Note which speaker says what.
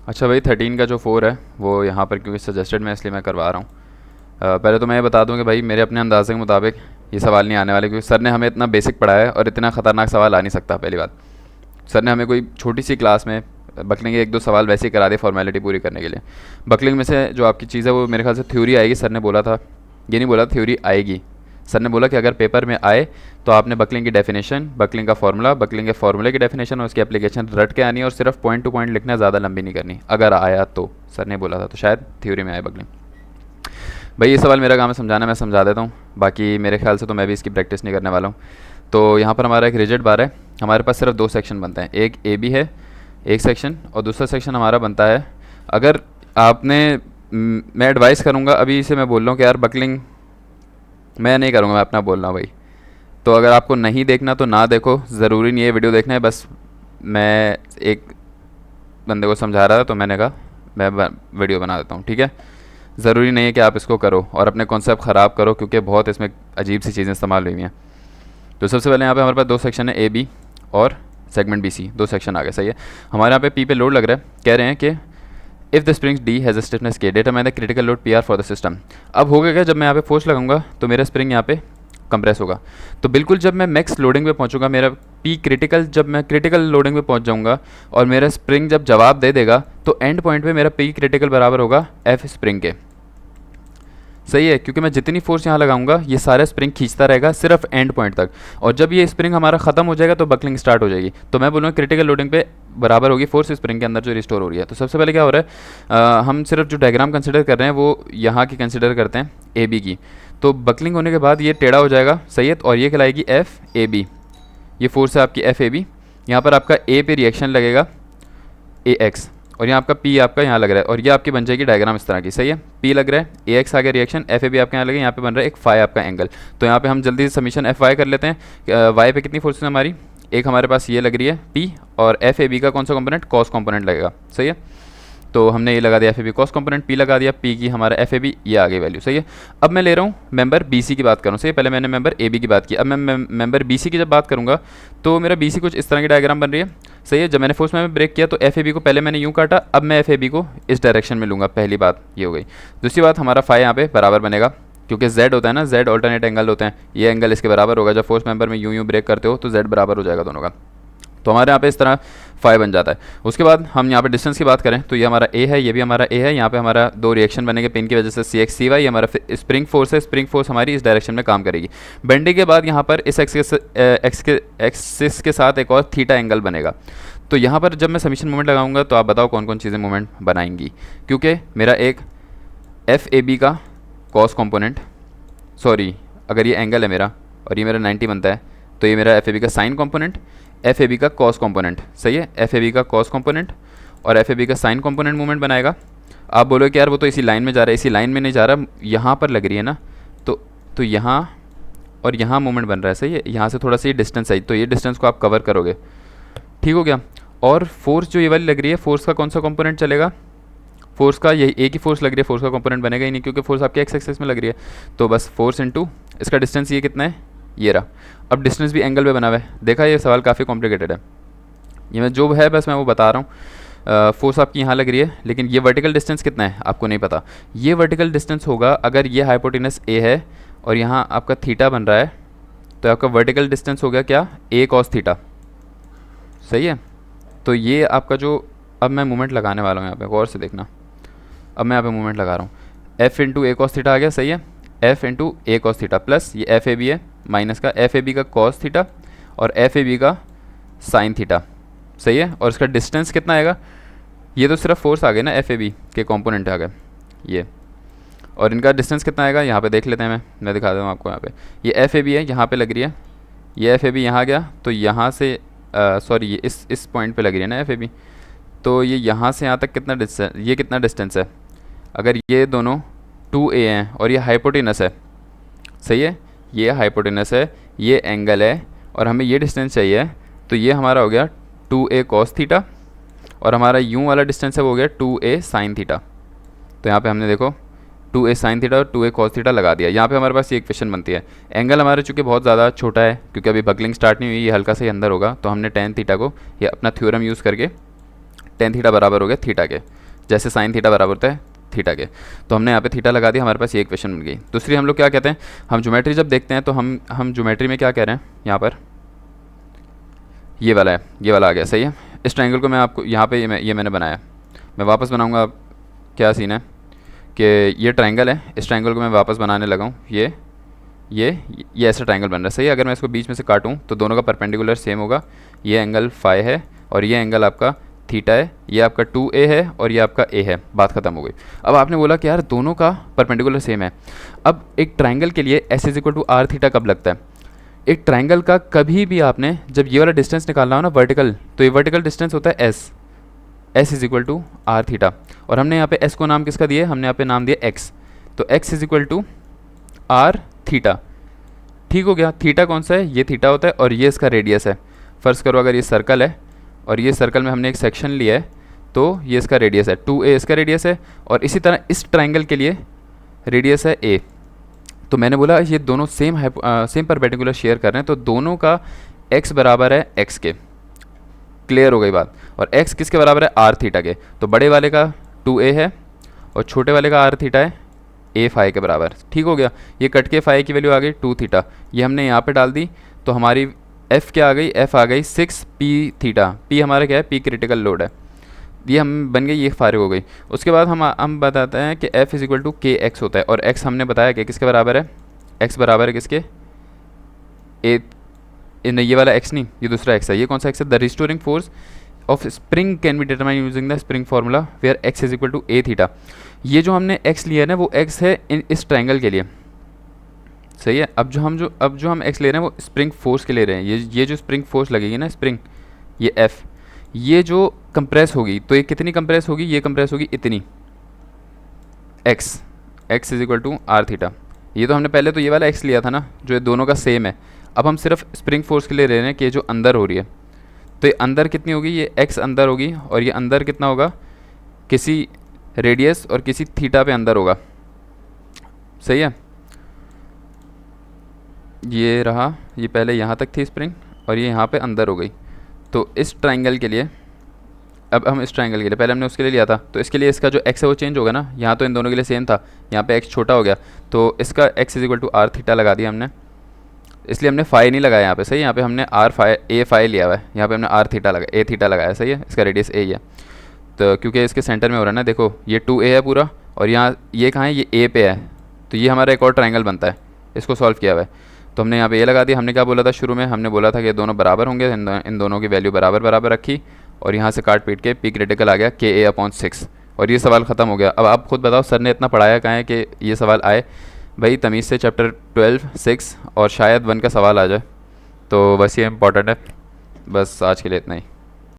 Speaker 1: अच्छा भाई 13 का जो 4 है वो यहाँ पर क्योंकि सजेस्टेड में, इसलिए मैं करवा रहा हूँ। पहले तो मैं ये बता दूं कि भाई मेरे अपने अंदाजे के मुताबिक ये सवाल नहीं आने वाले, क्योंकि सर ने हमें इतना बेसिक पढ़ाया है और इतना ख़तरनाक सवाल आ नहीं सकता। पहली बात, सर ने हमें कोई छोटी सी क्लास में बकलिंग के एक दो सवाल वैसे ही करा दिए फॉर्मेलिटी पूरी करने के लिए। बकलिंग में से जो आपकी चीज़ है वो मेरे ख्याल से थ्योरी आएगी, सर ने बोला था। ये नहीं बोला थ्योरी आएगी, सर ने बोला कि अगर पेपर में आए तो आपने बकलिंग की डेफिनेशन, बकलिंग का फार्मूला, बकलिंग के फार्मूले की डेफिनेशन और उसकी एप्लीकेशन रट के आनी है और सिर्फ पॉइंट टू पॉइंट लिखना, ज़्यादा लंबी नहीं करनी। अगर आया तो सर ने बोला था, तो शायद थ्योरी में आए बकलिंग। भाई ये सवाल मेरा काम है समझाना, मैं समझा देता हूँ। बाकी मेरे ख्याल से तो मैं भी इसकी प्रैक्टिस नहीं करने वाला हूँ। तो यहाँ पर हमारा एक रिजिड बार है, हमारे पास सिर्फ दो सेक्शन बनते हैं, एक ए बी है एक सेक्शन, और दूसरा सेक्शन हमारा बनता है, अगर आपने मैं एडवाइस करूँगा अभी से, मैं बोल रहा हूँ कि यार बकलिंग मैं नहीं करूँगा, मैं अपना बोल रहा हूँ भाई। तो अगर आपको नहीं देखना तो ना देखो, ज़रूरी नहीं है वीडियो देखना है। बस मैं एक बंदे को समझा रहा था तो मैंने कहा मैं वीडियो बना देता हूँ, ठीक है। ज़रूरी नहीं है कि आप इसको करो और अपने कॉन्सेप्ट ख़राब करो, क्योंकि बहुत इसमें अजीब सी चीज़ें इस्तेमाल हुई हैं। तो सबसे पहले यहाँ पे हमारे पास दो सेक्शन है, ए बी और सेगमेंट बी सी, दो सेक्शन आ गए, सही है। हमारे यहाँ पे पी पे लोड लग रहा है, कह रहे हैं कि if the spring D has a stiffness K, determine the critical load P R for the system. अब होगा क्या, जब मैं यहाँ पे फोर्स लगाऊंगा तो मेरा स्प्रिंग यहाँ पे कंप्रेस होगा। तो बिल्कुल जब मैं मैक्स लोडिंग पे पहुंचूंगा, मेरा पी क्रिटिकल, जब मैं क्रिटिकल लोडिंग पे पहुंच जाऊंगा और मेरा स्प्रिंग जब जवाब दे देगा, तो एंड पॉइंट पे मेरा पी क्रिटिकल बराबर होगा एफ स्प्रिंग के, सही है। क्योंकि मैं जितनी फोर्स यहाँ लगाऊंगा ये सारा स्प्रिंग खींचता रहेगा सिर्फ एंड पॉइंट तक, और जब ये स्प्रिंग हमारा खत्म हो जाएगा तो बकलिंग स्टार्ट हो जाएगी। तो मैं बोलूँगा क्रिटिकल लोडिंग पे बराबर होगी फोर्स स्प्रिंग के अंदर जो रिस्टोर हो रही है। तो सबसे पहले क्या हो रहा है, हम सिर्फ जो डायग्राम कंसिडर कर रहे हैं वो यहाँ की कंसिडर करते हैं, ए बी की। तो बकलिंग होने के बाद ये टेढ़ा हो जाएगा, सही है, और ये कहलाएगी एफ ए बी। ये फोर्स है आपकी एफ ए बी। यहाँ पर आपका ए पे रिएक्शन लगेगा ए एक्स, और यहाँ आपका पी आपका यहाँ लग रहा है, और ये आपकी बन जाएगी डायग्राम इस तरह की, सही है। पी लग रहा है, ए एक्स आ गया रिएक्शन, एफ ए बी आपके यहाँ लगे, यहाँ पे बन रहा है एक फाई आपका एंगल। तो यहाँ पे हम जल्दी से समीशन एफ वाई कर लेते हैं। वाई पे कितनी फोर्सेस हमारी, एक हमारे पास ये लग रही है पी, और एफ ए बी का कौन सा कंपोनेंट, कॉस कंपोनेंट लगेगा, सही है। तो हमने ये लगा दिया F A B cos component, P लगा दिया, पी की हमारा एफ ए बी, ये आ गई वैल्यू, सही है। अब मैं ले रहा हूँ मेंबर बी सी की बात करूँ, सही है। पहले मैंने मेंबर ए बी की बात की, अब मैं मेंबर बी सी की जब बात करूँगा तो मेरा बी सी कुछ इस तरह की डायग्राम बन रही है, सही है। जब मैंने फोर्स में ब्रेक किया तो एफ ए बी को पहले मैंने यूँ काटा, अब मैं एफ ए बी को इस डायरेक्शन में लूँगा, पहली बात ये हो गई। दूसरी बात, हमारा फाई यहाँ पे बराबर बनेगा, क्योंकि z होता है ना, z ऑल्टरनेट एंगल होते हैं, ये एंगल इसके बराबर होगा। जब फोर्स मेंबर में यूँ ब्रेक करते हो तो z बराबर हो जाएगा दोनों का। तो हमारे यहाँ पे इस तरह फाई बन जाता है। उसके बाद हम यहाँ पे डिस्टेंस की बात करें तो ये हमारा ए है, ये भी हमारा ए है। यहाँ पे हमारा दो रिएक्शन बनेंगे पिन की वजह से, सी एक्स सी वाई, ये हमारा स्प्रिंग फोर्स है। स्प्रिंग फोर्स हमारी इस डायरेक्शन में काम करेगी। बेंडिंग के बाद यहाँ पर इस एक्सिस के साथ एक और थीटा एंगल बनेगा। तो यहाँ पर जब मैं समीशन मोमेंट लगाऊंगा तो आप बताओ कौन कौन चीज़ें मोमेंट बनाएंगी, क्योंकि मेरा एक एफ ए बी का कॉस कॉम्पोनेंट, सॉरी अगर ये एंगल है मेरा और ये मेरा 90 बनता है तो ये मेरा एफ ए बी का sine component, F A B का कॉस कॉम्पोनेंट, सही है। एफ ए बी का कॉस कॉम्पोनेंट और एफ ए बी का साइन कॉम्पोनेंट मूवमेंट बनाएगा। आप बोलो कि यार वो तो इसी लाइन में जा रहा है, इसी लाइन में नहीं जा रहा, यहाँ पर लग रही है ना, तो यहाँ और यहाँ मूवमेंट बन रहा है, सही है। यहाँ से थोड़ा सा ये डिस्टेंस है, तो ये डिस्टेंस को आप कवर करोगे, ठीक हो गया। और फोर्स जो ये वाली लग रही है, फोर्स का कौन सा कॉम्पोनेंट चलेगा, फोर्स का यही एक ही फोर्स लग रही है, फोर्स का कंपोनेंट बनेगा ही नहीं, क्योंकि फोर्स आपके एक्स एक्सिस में लग रही है। तो बस फोर्स इनटू इसका डिस्टेंस ये कितना है, ये रहा। अब डिस्टेंस भी एंगल पे बना हुआ है, देखा ये सवाल काफ़ी कॉम्प्लिकेटेड है। ये मैं जो है बस मैं वो बता रहा हूँ। फोर्स आपकी यहाँ लग रही है, लेकिन ये वर्टिकल डिस्टेंस कितना है आपको नहीं पता। ये वर्टिकल डिस्टेंस होगा अगर ये हाइपोटेनस ए है और यहाँ आपका थीटा बन रहा है, तो आपका वर्टिकल डिस्टेंस हो गया क्या, ए कॉस थीटा, सही है। तो ये आपका जो, अब मैं मूवमेंट लगाने वाला हूँ यहाँ पे, गौर से देखना। अब मैं यहाँ पे मूवमेंट लगा रहा हूँ, एफ इंटू ए कॉस थीटा आ गया, सही है। एफ इंटू ए कॉस थीटा प्लस ये एफ ए बी है, माइनस का एफ ए बी का कॉस थीटा और एफ ए बी का साइन थीटा, सही है। और इसका डिस्टेंस कितना आएगा, ये तो सिर्फ फोर्स आ गए ना, एफ ए बी के कॉम्पोनेंट आ गए ये, और इनका डिस्टेंस कितना आएगा यहाँ पे देख लेते हैं। मैं दिखा देता हूँ आपको। यहाँ पे ये एफ ए बी है, यहाँ पे लग रही है, ये एफ ए बी यहाँ गया, तो यहाँ से सॉरी ये इस पॉइंट पे लग रही है ना एफ ए बी, तो ये यहाँ से यहाँ तक कितना डिस्टेंस, ये कितना डिस्टेंस है, अगर ये दोनों 2a हैं और ये हाइपोटेनस है, सही है, ये हाइपोटेनस है, ये एंगल है और हमें ये डिस्टेंस चाहिए, तो ये हमारा हो गया 2a cos थीटा और हमारा यूं वाला डिस्टेंस है वो हो गया 2a sin थीटा। तो यहाँ पे हमने देखो 2a sin थीटा और 2a cos थीटा लगा दिया। यहाँ पे हमारे पास ये इक्वेशन बनती है। एंगल हमारे चूँकि बहुत ज़्यादा छोटा है क्योंकि अभी बकलिंग स्टार्ट नहीं हुई, ये हल्का सा ही अंदर होगा, तो हमने tan थीटा को ये अपना थ्योरम यूज़ करके टेन थीटा बराबर हो गया थीटा के, जैसे साइन थीटा बराबर होता है थीटा के। तो हमने यहाँ पे थीटा लगा दिया, हमारे पास ये इक्वेशन बन गई। दूसरी हम लोग क्या कहते हैं, हम ज्योमेट्री जब देखते हैं तो हम ज्योमेट्री में क्या कह रहे हैं, यहाँ पर ये वाला है, ये वाला आ गया, सही है। इस ट्रायंगल को मैं आपको यहाँ पे ये मैंने बनाया, मैं वापस बनाऊँगा। क्या सीन है कि ये ट्रायंगल है, इस ट्रायंगल को मैं वापस बनाने लगा हूँ। ये ऐसा ट्रायंगल बन रहा है, सही है। अगर मैं इसको बीच में से काटूँ तो दोनों का परपेंडिकुलर सेम होगा। ये एंगल फाई है और ये एंगल आपका थीटा है, ये आपका 2a है और ये आपका a है। बात खत्म हो गई। अब आपने बोला कि यार दोनों का परपेंडिकुलर सेम है। अब एक ट्रायंगल के लिए s is equal to R theta कब लगता है, एक ट्रायंगल का कभी भी आपने जब ये वाला डिस्टेंस निकालना हो ना वर्टिकल, तो ये वर्टिकल डिस्टेंस होता है s is equal to R theta. और हमने यहाँ पे s को नाम किसका दिया, हमने यहाँ पे नाम दिया x, तो x is equal to R theta. ठीक हो गया। थीटा कौन सा है, ये थीटा होता है और ये इसका रेडियस है। फ़र्ज़ करो अगर ये सर्कल है और ये सर्कल में हमने एक सेक्शन लिया है, तो ये इसका रेडियस है, 2a इसका रेडियस है। और इसी तरह इस ट्रायंगल के लिए रेडियस है a। तो मैंने बोला ये दोनों सेम परपेंडिकुलर शेयर कर रहे हैं, तो दोनों का x बराबर है x के। क्लियर हो गई बात। और x किसके बराबर है, आर थीटा के। तो बड़े वाले का 2a है और छोटे वाले का आर थीटा है a फाई के बराबर। ठीक हो गया। ये कट के फाई की वैल्यू आ गई 2 थीटा, ये हमने यहाँ पे डाल दी, तो हमारी f क्या आ गई, f आ गई 6 p थीटा। p हमारा क्या है, p क्रिटिकल लोड है। ये हम बन गई, ये फारिग हो गई। उसके बाद हम बताते हैं कि f इज इक्वल टू के एक्स होता है, और x हमने बताया कि किसके बराबर है, x बराबर है किसके, नहीं ये वाला x नहीं, ये दूसरा x है। ये कौन सा x है, the restoring force of spring can be determined using the spring formula where x is equal to a theta. ये जो हमने x लिया है ना, वो x है इस ट्रायंगल के लिए, सही है। अब जो हम x ले रहे हैं वो स्प्रिंग फोर्स के ले रहे हैं। ये जो स्प्रिंग फोर्स लगेगी ना, स्प्रिंग, ये F, ये जो कंप्रेस होगी, तो ये कितनी कंप्रेस होगी, ये कंप्रेस होगी इतनी, x is equal to R theta. ये तो हमने पहले तो ये वाला x लिया था ना, जो ये दोनों का सेम है। अब हम सिर्फ स्प्रिंग फोर्स के लिए ले रहे हैं कि जो अंदर हो रही है, तो ये अंदर कितनी होगी, ये x अंदर होगी, और ये अंदर कितना होगा, किसी रेडियस और किसी थीटा पे अंदर होगा, सही है। ये रहा, ये पहले यहाँ तक थी स्प्रिंग और ये यहाँ पे अंदर हो गई। तो इस ट्रायंगल के लिए, अब हम इस ट्रायंगल के लिए, पहले हमने उसके लिए लिया था, तो इसके लिए इसका जो x है वो चेंज होगा ना। यहाँ तो इन दोनों के लिए सेम था, यहाँ पे x छोटा हो गया, तो इसका x is equal to R theta लगा दिया हमने। इसलिए हमने फाई नहीं लगाया यहाँ पे, सही है। यहाँ पे हमने a फाई लिया हुआ है, यहाँ पे हमने आर थीटा लगाया, a थीटा लगाया, सही है। इसका रेडियस a ही है, तो क्योंकि इसके सेंटर में हो रहा है ना, देखो ये 2a है पूरा, और यहाँ ये कहाँ है, ये a पे है, तो ये हमारा एक और ट्रायंगल बनता है। इसको सॉल्व किया हुआ है, तो हमने यहाँ पे a लगा दिया। हमने क्या बोला था शुरू में, हमने बोला था कि दोनों बराबर होंगे, इन दोनों की वैल्यू बराबर रखी, और यहाँ से काट पीट के p क्रिटिकल आ गया KA/6, और ये सवाल ख़त्म हो गया। अब आप खुद बताओ सर ने इतना पढ़ाया कहाँ है कि ये सवाल आए। भाई तमीज़ से चैप्टर 12, 6 और शायद 1 का सवाल आ जाए, तो बस ये इंपॉर्टेंट है। बस आज के लिए इतना ही।